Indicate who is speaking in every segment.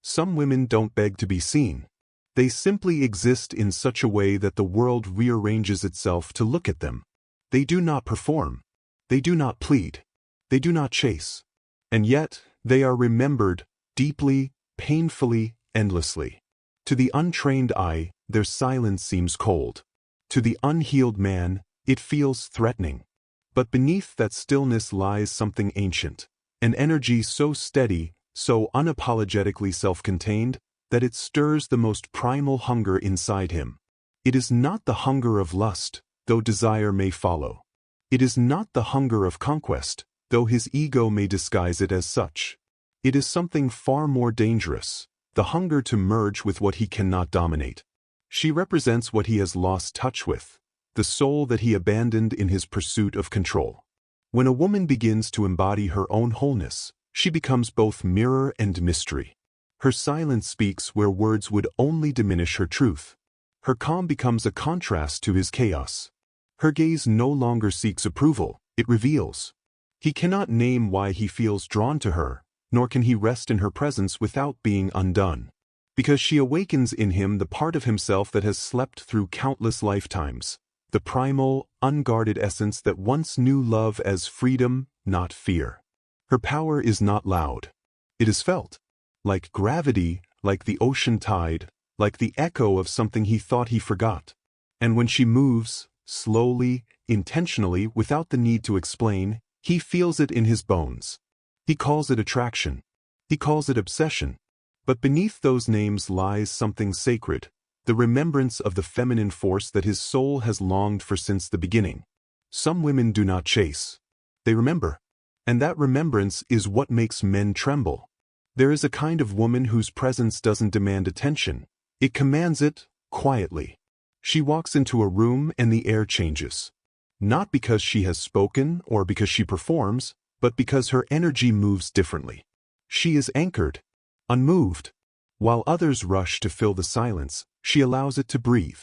Speaker 1: Some women don't beg to be seen. They simply exist in such a way that the world rearranges itself to look at them. They do not perform. They do not plead. They do not chase. And yet, they are remembered deeply, painfully, endlessly. To the untrained eye, their silence seems cold. To the unhealed man, it feels threatening. But beneath that stillness lies something ancient, an energy so steady, so unapologetically self-contained, that it stirs the most primal hunger inside him. It is not the hunger of lust, though desire may follow. It is not the hunger of conquest, though his ego may disguise it as such. It is something far more dangerous, the hunger to merge with what he cannot dominate. She represents what he has lost touch with, the soul that he abandoned in his pursuit of control. When a woman begins to embody her own wholeness, she becomes both mirror and mystery. Her silence speaks where words would only diminish her truth. Her calm becomes a contrast to his chaos. Her gaze no longer seeks approval, it reveals. He cannot name why he feels drawn to her, nor can he rest in her presence without being undone. Because she awakens in him the part of himself that has slept through countless lifetimes, the primal, unguarded essence that once knew love as freedom, not fear. Her power is not loud. It is felt. Like gravity, like the ocean tide, like the echo of something he thought he forgot. And when she moves, slowly, intentionally, without the need to explain, he feels it in his bones. He calls it attraction. He calls it obsession. But beneath those names lies something sacred, the remembrance of the feminine force that his soul has longed for since the beginning. Some women do not chase. They remember. And that remembrance is what makes men tremble. There is a kind of woman whose presence doesn't demand attention. It commands it, quietly. She walks into a room and the air changes. Not because she has spoken or because she performs, but because her energy moves differently. She is anchored, unmoved. While others rush to fill the silence, she allows it to breathe.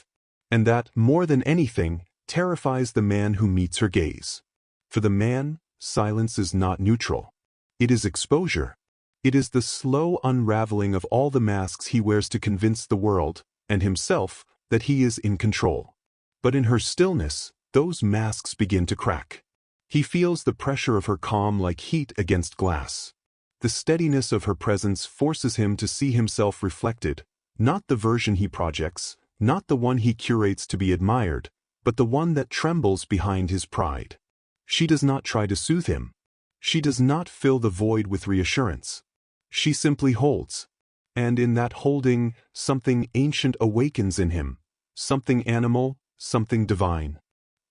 Speaker 1: And that, more than anything, terrifies the man who meets her gaze. For the man, silence is not neutral. It is exposure. It is the slow unraveling of all the masks he wears to convince the world, and himself, that he is in control. But in her stillness, those masks begin to crack. He feels the pressure of her calm like heat against glass. The steadiness of her presence forces him to see himself reflected, not the version he projects, not the one he curates to be admired, but the one that trembles behind his pride. She does not try to soothe him. She does not fill the void with reassurance. She simply holds. And in that holding, something ancient awakens in him, something animal, something divine.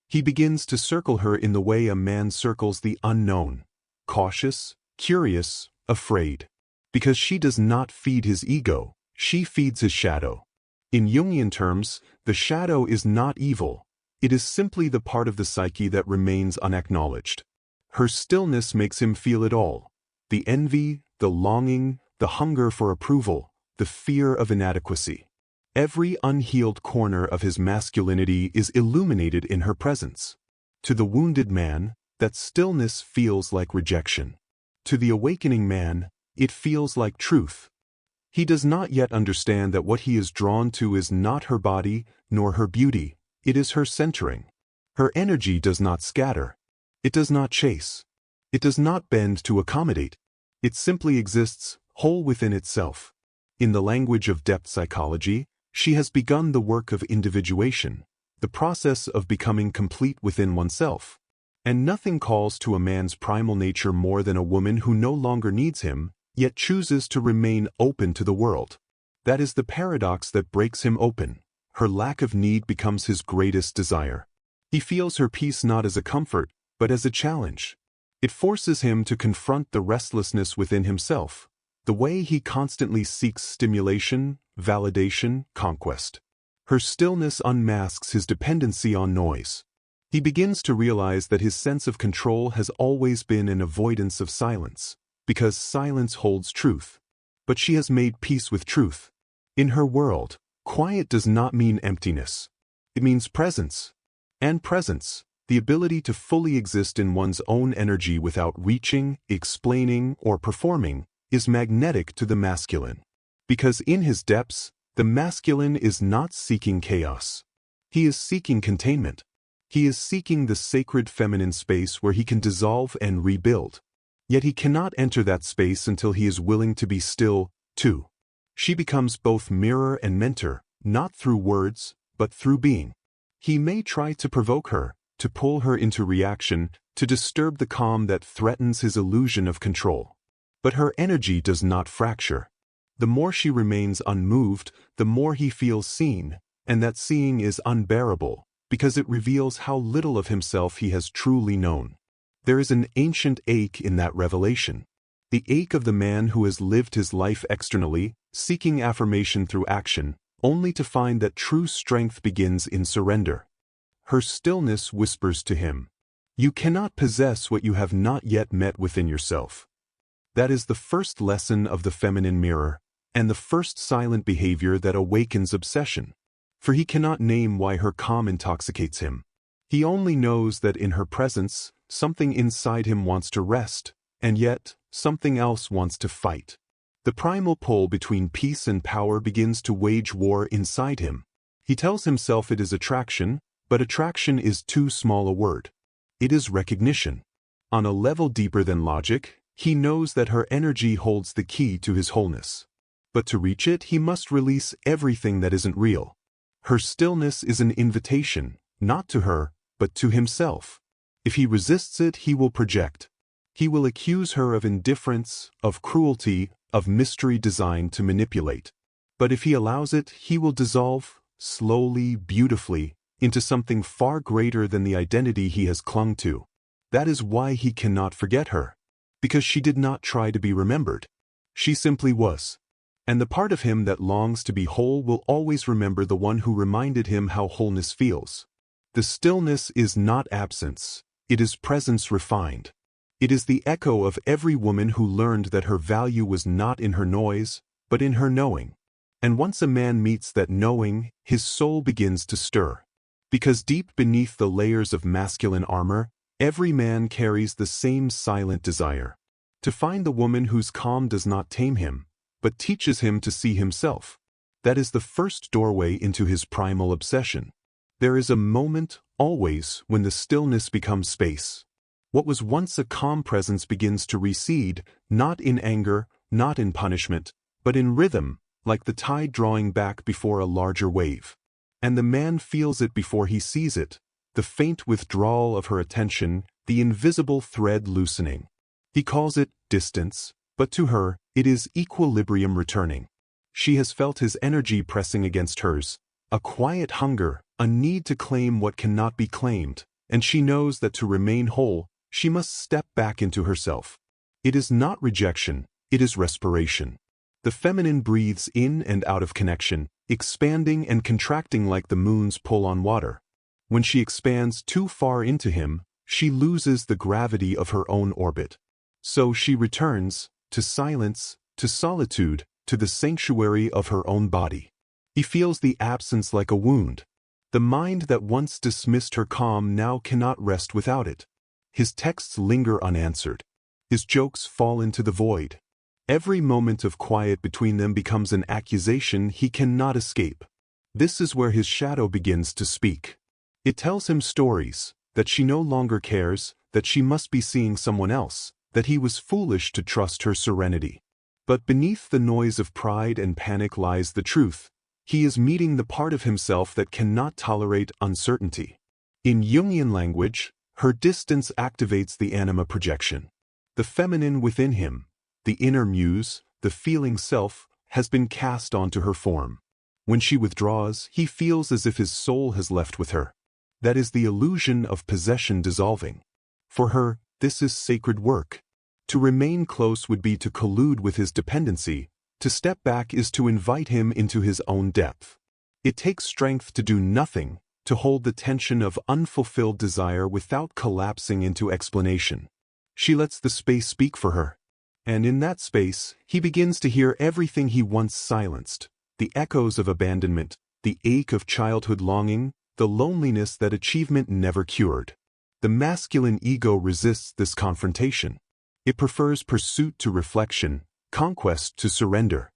Speaker 1: He begins to circle her in the way a man circles the unknown, cautious, curious, afraid. Because she does not feed his ego, she feeds his shadow. In Jungian terms, the shadow is not evil. It is simply the part of the psyche that remains unacknowledged. Her stillness makes him feel it all. The envy, the longing, the hunger for approval, the fear of inadequacy. Every unhealed corner of his masculinity is illuminated in her presence. To the wounded man, that stillness feels like rejection. To the awakening man, it feels like truth. He does not yet understand that what he is drawn to is not her body, nor her beauty, it is her centering. Her energy does not scatter. It does not chase. It does not bend to accommodate. It simply exists, whole within itself. In the language of depth psychology, she has begun the work of individuation, the process of becoming complete within oneself. And nothing calls to a man's primal nature more than a woman who no longer needs him, yet chooses to remain open to the world. That is the paradox that breaks him open. Her lack of need becomes his greatest desire. He feels her peace not as a comfort, but as a challenge. It forces him to confront the restlessness within himself, the way he constantly seeks stimulation, validation, conquest. Her stillness unmasks his dependency on noise. He begins to realize that his sense of control has always been an avoidance of silence, because silence holds truth. But she has made peace with truth. In her world, quiet does not mean emptiness. It means presence. And presence, the ability to fully exist in one's own energy without reaching, explaining, or performing, is magnetic to the masculine. Because in his depths, the masculine is not seeking chaos. He is seeking containment. He is seeking the sacred feminine space where he can dissolve and rebuild. Yet he cannot enter that space until he is willing to be still, too. She becomes both mirror and mentor, not through words, but through being. He may try to provoke her, to pull her into reaction, to disturb the calm that threatens his illusion of control. But her energy does not fracture. The more she remains unmoved, the more he feels seen, and that seeing is unbearable, because it reveals how little of himself he has truly known. There is an ancient ache in that revelation. The ache of the man who has lived his life externally, seeking affirmation through action, only to find that true strength begins in surrender. Her stillness whispers to him, "You cannot possess what you have not yet met within yourself." That is the first lesson of the feminine mirror, and the first silent behavior that awakens obsession. For he cannot name why her calm intoxicates him. He only knows that in her presence, something inside him wants to rest, and yet, something else wants to fight. The primal pull between peace and power begins to wage war inside him. He tells himself it is attraction, but attraction is too small a word. It is recognition. On a level deeper than logic, he knows that her energy holds the key to his wholeness. But to reach it, he must release everything that isn't real. Her stillness is an invitation, not to her, but to himself. If he resists it, he will project. He will accuse her of indifference, of cruelty, of mystery designed to manipulate. But if he allows it, he will dissolve, slowly, beautifully, into something far greater than the identity he has clung to. That is why he cannot forget her. Because she did not try to be remembered. She simply was. And the part of him that longs to be whole will always remember the one who reminded him how wholeness feels. The stillness is not absence, it is presence refined. It is the echo of every woman who learned that her value was not in her noise, but in her knowing. And once a man meets that knowing, his soul begins to stir. Because deep beneath the layers of masculine armor, every man carries the same silent desire. To find the woman whose calm does not tame him, but teaches him to see himself. That is the first doorway into his primal obsession. There is a moment, always, when the stillness becomes space. What was once a calm presence begins to recede, not in anger, not in punishment, but in rhythm, like the tide drawing back before a larger wave. And the man feels it before he sees it, the faint withdrawal of her attention, the invisible thread loosening. He calls it distance, but to her, it is equilibrium returning. She has felt his energy pressing against hers, a quiet hunger, a need to claim what cannot be claimed, and she knows that to remain whole, she must step back into herself. It is not rejection, it is respiration. The feminine breathes in and out of connection, expanding and contracting like the moon's pull on water. When she expands too far into him, she loses the gravity of her own orbit. So she returns, to silence, to solitude, to the sanctuary of her own body. He feels the absence like a wound. The mind that once dismissed her calm now cannot rest without it. His texts linger unanswered. His jokes fall into the void. Every moment of quiet between them becomes an accusation he cannot escape. This is where his shadow begins to speak. It tells him stories, that she no longer cares, that she must be seeing someone else, that he was foolish to trust her serenity. But beneath the noise of pride and panic lies the truth. He is meeting the part of himself that cannot tolerate uncertainty. In Jungian language, her distance activates the anima projection. The feminine within him, the inner muse, the feeling self, has been cast onto her form. When she withdraws, he feels as if his soul has left with her. That is the illusion of possession dissolving. For her, this is sacred work. To remain close would be to collude with his dependency. To step back is to invite him into his own depth. It takes strength to do nothing, to hold the tension of unfulfilled desire without collapsing into explanation. She lets the space speak for her. And in that space, he begins to hear everything he once silenced, the echoes of abandonment, the ache of childhood longing, the loneliness that achievement never cured. The masculine ego resists this confrontation. It prefers pursuit to reflection, conquest to surrender.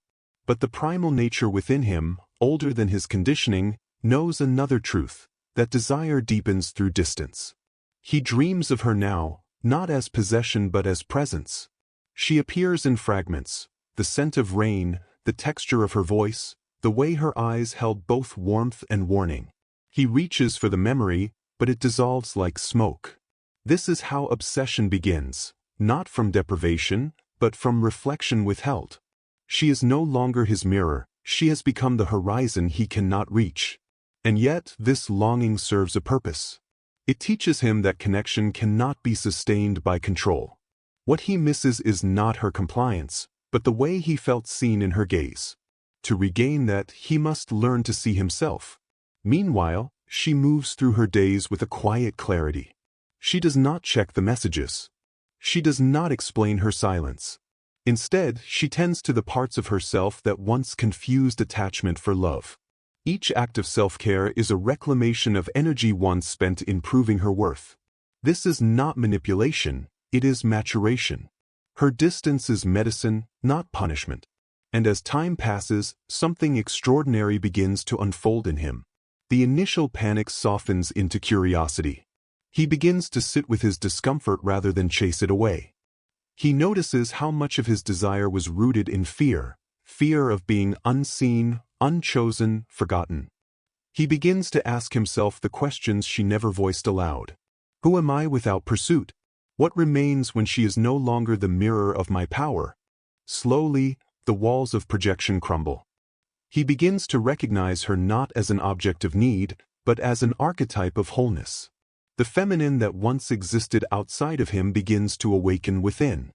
Speaker 1: But the primal nature within him, older than his conditioning, knows another truth, that desire deepens through distance. He dreams of her now, not as possession but as presence. She appears in fragments, the scent of rain, the texture of her voice, the way her eyes held both warmth and warning. He reaches for the memory, but it dissolves like smoke. This is how obsession begins, not from deprivation, but from reflection withheld. She is no longer his mirror, she has become the horizon he cannot reach. And yet, this longing serves a purpose. It teaches him that connection cannot be sustained by control. What he misses is not her compliance, but the way he felt seen in her gaze. To regain that, he must learn to see himself. Meanwhile, she moves through her days with a quiet clarity. She does not check the messages. She does not explain her silence. Instead, she tends to the parts of herself that once confused attachment for love. Each act of self-care is a reclamation of energy once spent in proving her worth. This is not manipulation, it is maturation. Her distance is medicine, not punishment. And as time passes, something extraordinary begins to unfold in him. The initial panic softens into curiosity. He begins to sit with his discomfort rather than chase it away. He notices how much of his desire was rooted in fear, fear of being unseen, unchosen, forgotten. He begins to ask himself the questions she never voiced aloud. Who am I without pursuit? What remains when she is no longer the mirror of my power? Slowly, the walls of projection crumble. He begins to recognize her not as an object of need, but as an archetype of wholeness. The feminine that once existed outside of him begins to awaken within.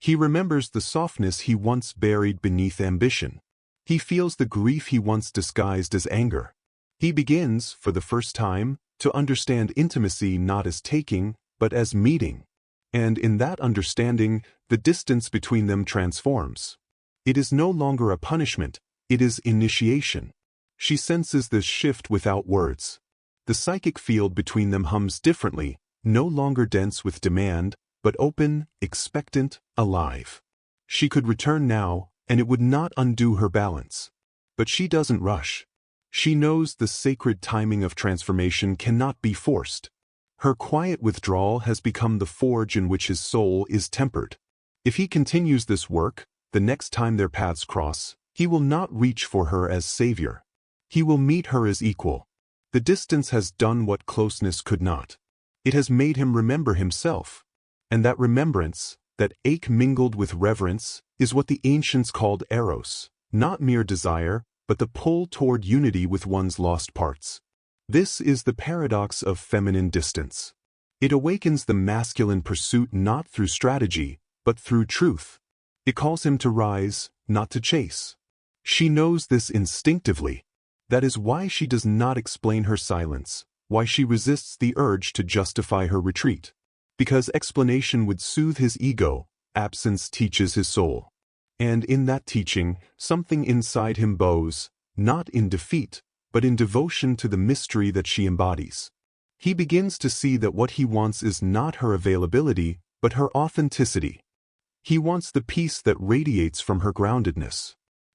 Speaker 1: He remembers the softness he once buried beneath ambition. He feels the grief he once disguised as anger. He begins, for the first time, to understand intimacy not as taking, but as meeting. And in that understanding, the distance between them transforms. It is no longer a punishment, it is initiation. She senses this shift without words. The psychic field between them hums differently, no longer dense with demand, but open, expectant, alive. She could return now, and it would not undo her balance. But she doesn't rush. She knows the sacred timing of transformation cannot be forced. Her quiet withdrawal has become the forge in which his soul is tempered. If he continues this work, the next time their paths cross, he will not reach for her as savior. He will meet her as equal. The distance has done what closeness could not. It has made him remember himself. And that remembrance, that ache mingled with reverence, is what the ancients called eros, not mere desire, but the pull toward unity with one's lost parts. This is the paradox of feminine distance. It awakens the masculine pursuit not through strategy, but through truth. It calls him to rise, not to chase. She knows this instinctively. That is why she does not explain her silence, why she resists the urge to justify her retreat. Because explanation would soothe his ego, absence teaches his soul. And in that teaching, something inside him bows, not in defeat, but in devotion to the mystery that she embodies. He begins to see that what he wants is not her availability, but her authenticity. He wants the peace that radiates from her groundedness.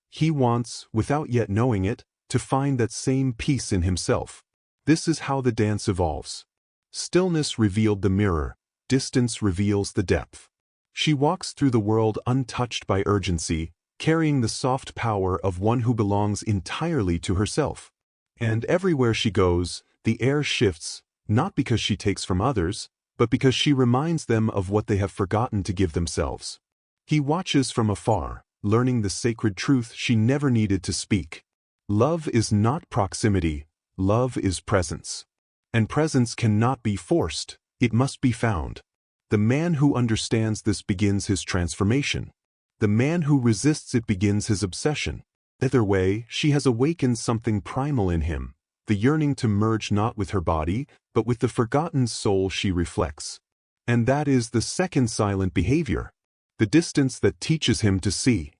Speaker 1: He wants, without yet knowing it, to find that same peace in himself. This is how the dance evolves. Stillness revealed the mirror, distance reveals the depth. She walks through the world untouched by urgency, carrying the soft power of one who belongs entirely to herself. And everywhere she goes, the air shifts, not because she takes from others, but because she reminds them of what they have forgotten to give themselves. He watches from afar, learning the sacred truth she never needed to speak. Love is not proximity, love is presence. And presence cannot be forced, it must be found. The man who understands this begins his transformation. The man who resists it begins his obsession. Either way, she has awakened something primal in him, the yearning to merge not with her body, but with the forgotten soul she reflects. And that is the second silent behavior, the distance that teaches him to see.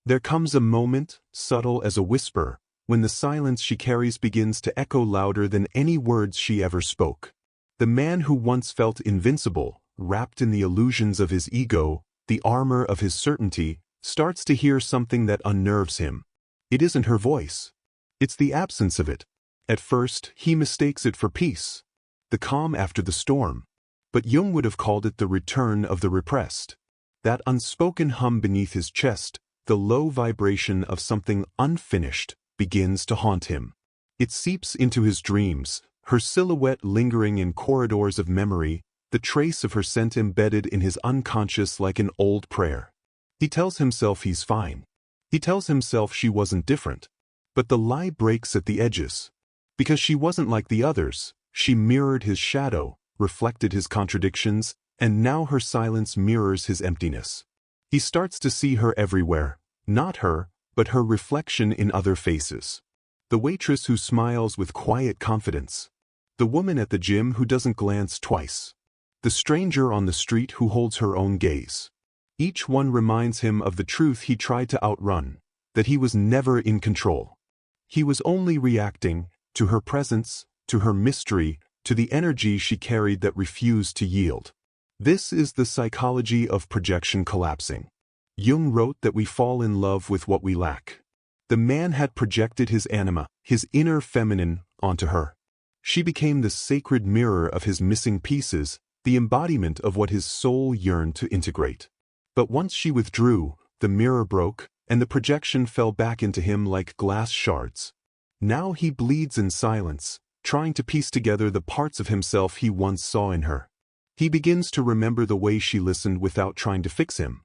Speaker 1: There comes a moment, subtle as a whisper, when the silence she carries begins to echo louder than any words she ever spoke. The man who once felt invincible, wrapped in the illusions of his ego, the armor of his certainty, starts to hear something that unnerves him. It isn't her voice. It's the absence of it. At first, he mistakes it for peace, the calm after the storm. But Jung would have called it the return of the repressed. That unspoken hum beneath his chest, the low vibration of something unfinished, begins to haunt him. It seeps into his dreams, her silhouette lingering in corridors of memory, the trace of her scent embedded in his unconscious like an old prayer. He tells himself he's fine. He tells himself she wasn't different. But the lie breaks at the edges. Because she wasn't like the others, she mirrored his shadow, reflected his contradictions, and now her silence mirrors his emptiness. He starts to see her everywhere, not her, but her reflection in other faces. The waitress who smiles with quiet confidence. The woman at the gym who doesn't glance twice. The stranger on the street who holds her own gaze. Each one reminds him of the truth he tried to outrun, that he was never in control. He was only reacting to her presence, to her mystery, to the energy she carried that refused to yield. This is the psychology of projection collapsing. Jung wrote that we fall in love with what we lack. The man had projected his anima, his inner feminine, onto her. She became the sacred mirror of his missing pieces, the embodiment of what his soul yearned to integrate. But once she withdrew, the mirror broke, and the projection fell back into him like glass shards. Now he bleeds in silence, trying to piece together the parts of himself he once saw in her. He begins to remember the way she listened without trying to fix him.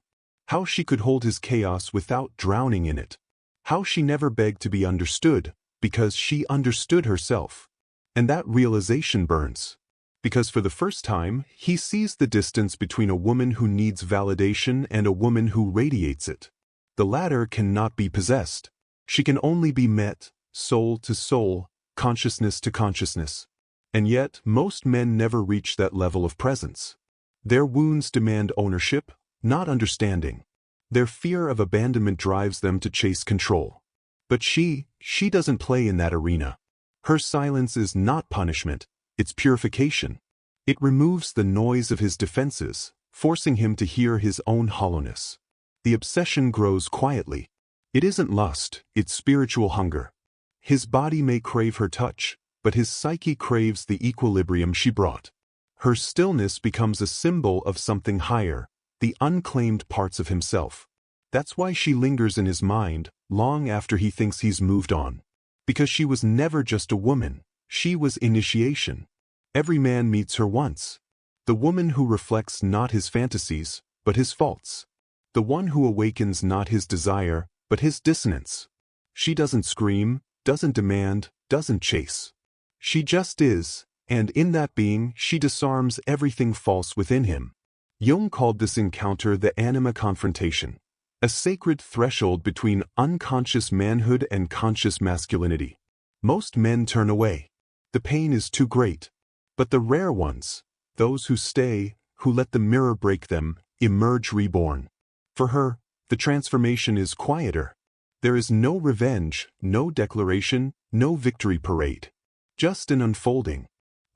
Speaker 1: How she could hold his chaos without drowning in it. How she never begged to be understood, because she understood herself. And that realization burns. Because for the first time, he sees the distance between a woman who needs validation and a woman who radiates it. The latter cannot be possessed. She can only be met, soul to soul, consciousness to consciousness. And yet, most men never reach that level of presence. Their wounds demand ownership, not understanding. Their fear of abandonment drives them to chase control. But she doesn't play in that arena. Her silence is not punishment, it's purification. It removes the noise of his defenses, forcing him to hear his own hollowness. The obsession grows quietly. It isn't lust, it's spiritual hunger. His body may crave her touch, but his psyche craves the equilibrium she brought. Her stillness becomes a symbol of something higher, the unclaimed parts of himself. That's why she lingers in his mind, long after he thinks he's moved on. Because she was never just a woman, she was initiation. Every man meets her once. The woman who reflects not his fantasies, but his faults. The one who awakens not his desire, but his dissonance. She doesn't scream, doesn't demand, doesn't chase. She just is, and in that being she disarms everything false within him. Jung called this encounter the Anima confrontation, a sacred threshold between unconscious manhood and conscious masculinity. Most men turn away. The pain is too great. But the rare ones, those who stay, who let the mirror break them, emerge reborn. For her, the transformation is quieter. There is no revenge, no declaration, no victory parade. Just an unfolding.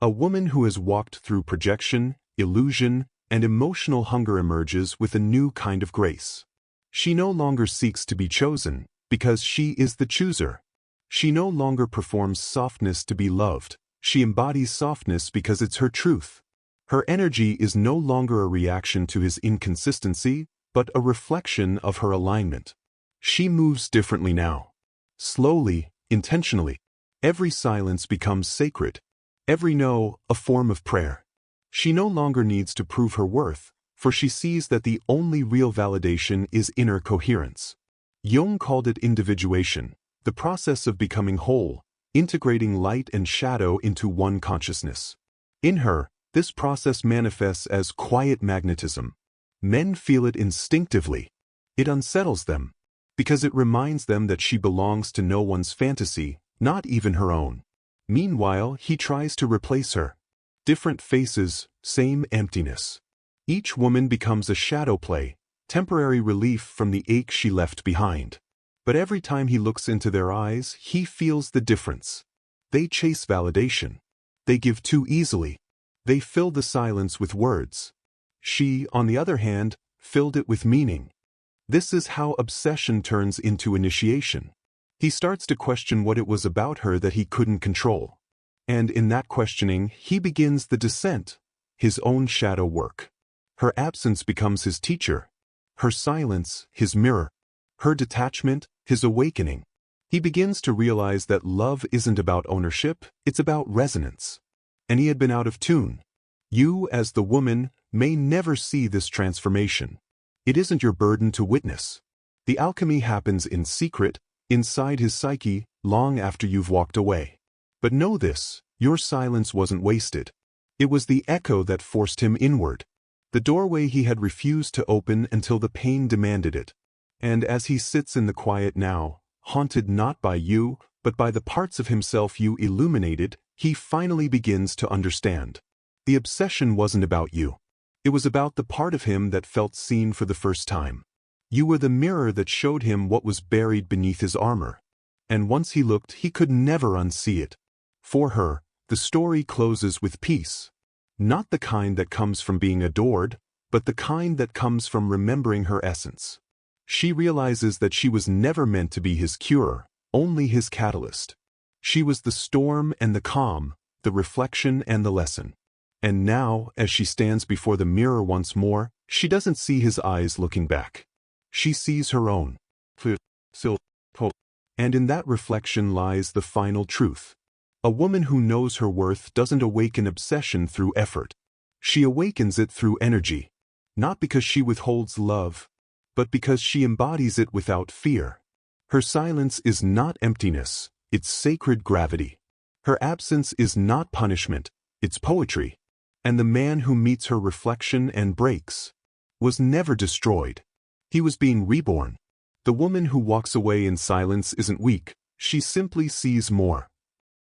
Speaker 1: A woman who has walked through projection, illusion, and emotional hunger emerges with a new kind of grace. She no longer seeks to be chosen, because she is the chooser. She no longer performs softness to be loved. She embodies softness because it's her truth. Her energy is no longer a reaction to his inconsistency, but a reflection of her alignment. She moves differently now. Slowly, intentionally. Every silence becomes sacred. Every no, a form of prayer. She no longer needs to prove her worth, for she sees that the only real validation is inner coherence. Jung called it individuation, the process of becoming whole, integrating light and shadow into one consciousness. In her, this process manifests as quiet magnetism. Men feel it instinctively. It unsettles them, because it reminds them that she belongs to no one's fantasy, not even her own. Meanwhile, he tries to replace her. Different faces, same emptiness. Each woman becomes a shadow play, temporary relief from the ache she left behind. But every time he looks into their eyes, he feels the difference. They chase validation. They give too easily. They fill the silence with words. She, on the other hand, filled it with meaning. This is how obsession turns into initiation. He starts to question what it was about her that he couldn't control. And in that questioning, he begins the descent, his own shadow work. Her absence becomes his teacher, her silence, his mirror, her detachment, his awakening. He begins to realize that love isn't about ownership, it's about resonance. And he had been out of tune. You, as the woman, may never see this transformation. It isn't your burden to witness. The alchemy happens in secret, inside his psyche, long after you've walked away. But know this, your silence wasn't wasted. It was the echo that forced him inward. The doorway he had refused to open until the pain demanded it. And as he sits in the quiet now, haunted not by you, but by the parts of himself you illuminated, he finally begins to understand. The obsession wasn't about you. It was about the part of him that felt seen for the first time. You were the mirror that showed him what was buried beneath his armor. And once he looked, he could never unsee it. For her, the story closes with peace. Not the kind that comes from being adored, but the kind that comes from remembering her essence. She realizes that she was never meant to be his cure, only his catalyst. She was the storm and the calm, the reflection and the lesson. And now, as she stands before the mirror once more, she doesn't see his eyes looking back. She sees her own. And in that reflection lies the final truth. A woman who knows her worth doesn't awaken obsession through effort. She awakens it through energy. Not because she withholds love, but because she embodies it without fear. Her silence is not emptiness, it's sacred gravity. Her absence is not punishment, it's poetry. And the man who meets her reflection and breaks was never destroyed. He was being reborn. The woman who walks away in silence isn't weak, she simply sees more.